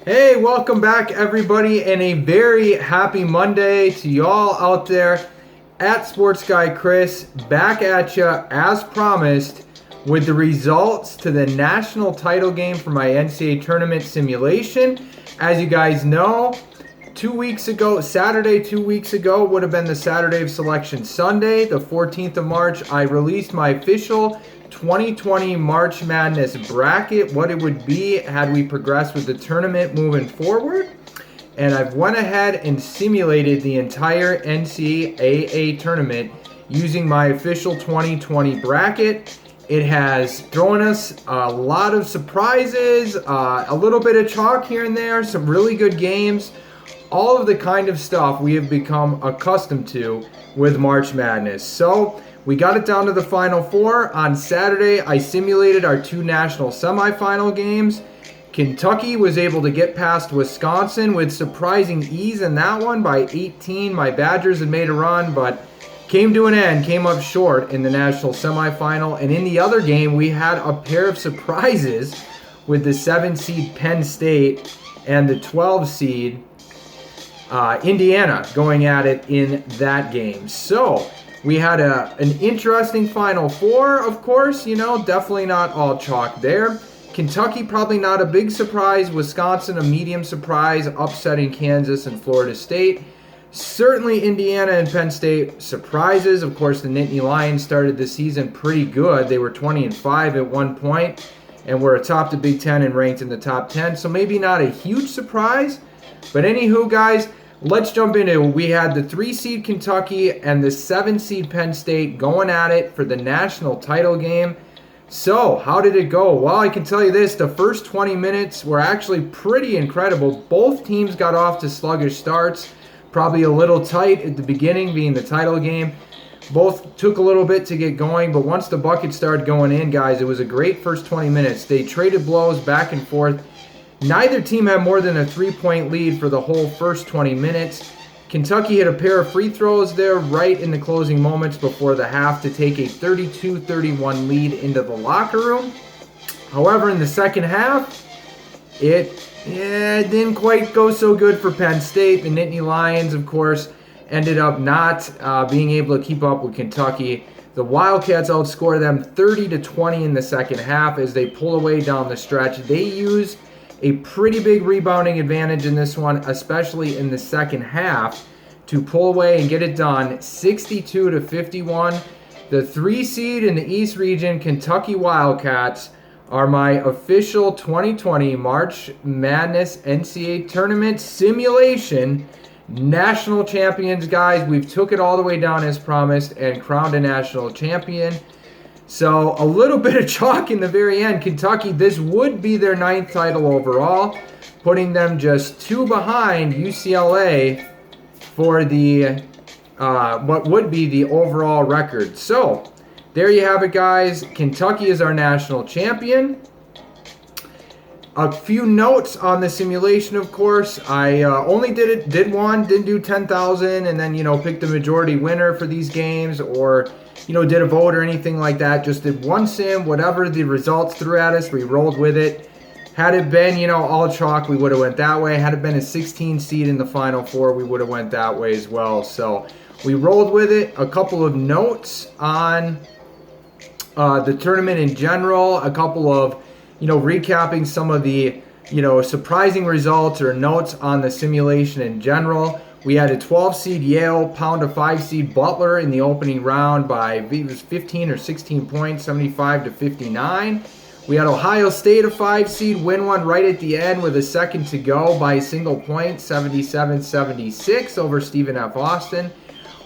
Hey, welcome back everybody, and a very happy Monday to y'all out there. At Sports Guy Chris, back at ya as promised with the results to the national title game for my NCAA tournament simulation. As you guys know, 2 weeks ago, Saturday 2 weeks ago would have been the Saturday of Selection Sunday, the 14th of March. I released my official 2020 March Madness bracket, what it would be had we progressed with the tournament moving forward. And I've went ahead and simulated the entire NCAA tournament using my official 2020 bracket. It has thrown us a lot of surprises, a little bit of chalk here and there, some really good games, all of the kind of stuff we have become accustomed to with March Madness. So we got it down to the Final Four. On Saturday, I simulated our two national semifinal games. Kentucky was able to get past Wisconsin with surprising ease in that one by 18. My Badgers had made a run, but came to an end, came up short in the national semifinal. And in the other game, we had a pair of surprises with the 7 seed Penn State and the 12 seed Indiana going at it in that game. So we had an interesting Final Four, of course, definitely not all chalk there. Kentucky, probably not a big surprise. Wisconsin, a medium surprise, upsetting Kansas and Florida State. Certainly Indiana and Penn State surprises. Of course, the Nittany Lions started the season pretty good. They were 20-5 at one point and were atop the Big Ten and ranked in the top 10. So maybe not a huge surprise. But anywho, guys, let's jump into it. We had the 3 seed Kentucky and the 7 seed Penn State going at it for the national title game. So, how did it go? Well, I can tell you this, the first 20 minutes were actually pretty incredible. Both teams got off to sluggish starts, probably a little tight at the beginning, being the title game. Both took a little bit to get going, but once the bucket started going in, guys, it was a great first 20 minutes. They traded blows back and forth. Neither team had more than a 3-point lead for the whole first 20 minutes. Kentucky hit a pair of free throws there right in the closing moments before the half to take a 32-31 lead into the locker room. However, in the second half, it didn't quite go so good for Penn State. The Nittany Lions, of course, ended up not being able to keep up with Kentucky. The Wildcats outscored them 30-20 in the second half as they pull away down the stretch. They used a pretty big rebounding advantage in this one, especially in the second half, to pull away and get it done 62-51. The 3 seed in the East region, Kentucky Wildcats, are my official 2020 March Madness NCAA tournament simulation national champions, guys. We've took it all the way down as promised and crowned a national champion. So a little bit of chalk in the very end. Kentucky, this would be their 9th title overall, putting them just 2 behind UCLA for the what would be the overall record. So there you have it, guys. Kentucky is our national champion. A few notes on the simulation, of course. I only did one, didn't do 10,000, and then picked the majority winner for these games, or did a vote or anything like that. Just did one sim, whatever the results threw at us, we rolled with it. Had it been, all chalk, we would have went that way. Had it been a 16 seed in the Final Four, we would have went that way as well. So we rolled with it. A couple of notes on the tournament in general. A couple of, recapping some of the, surprising results or notes on the simulation in general. We had a 12 seed Yale pound a 5 seed Butler in the opening round by, I believe it was 15 or 16 points, 75-59. We had Ohio State, a 5 seed, win one right at the end with a second to go by a single point, 77-76 over Stephen F. Austin.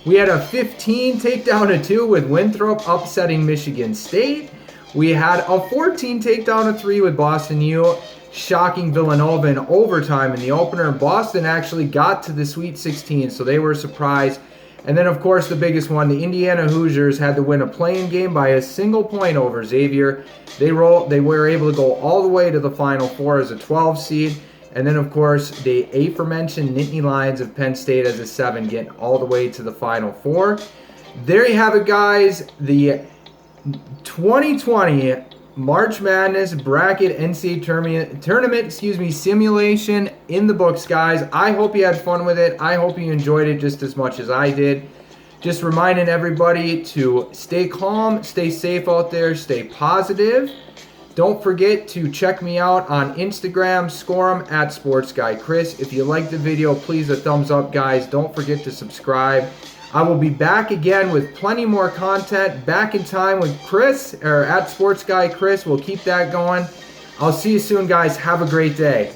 We had a 15 takedown of 2 with Winthrop upsetting Michigan State. We had a 14 takedown of 3 with Boston U shocking Villanova in overtime in the opener. Boston actually got to the Sweet 16, so they were surprised. And then, of course, the biggest one, the Indiana Hoosiers had to win a play-in game by a single point over Xavier. They were able to go all the way to the Final Four as a 12 seed. And then, of course, the aforementioned Nittany Lions of Penn State as a 7, getting all the way to the Final Four. There you have it, guys. The 2020 March Madness bracket NCAA tournament, simulation in the books, guys. I hope you had fun with it. I hope you enjoyed it just as much as I did. Just reminding everybody to stay calm, stay safe out there, stay positive. Don't forget to check me out on Instagram, score 'em at SportsGuyChris. If you like the video, please a thumbs up, guys. Don't forget to subscribe. I will be back again with plenty more content. Back in time with Chris, or at SportsGuyChris. We'll keep that going. I'll see you soon, guys. Have a great day.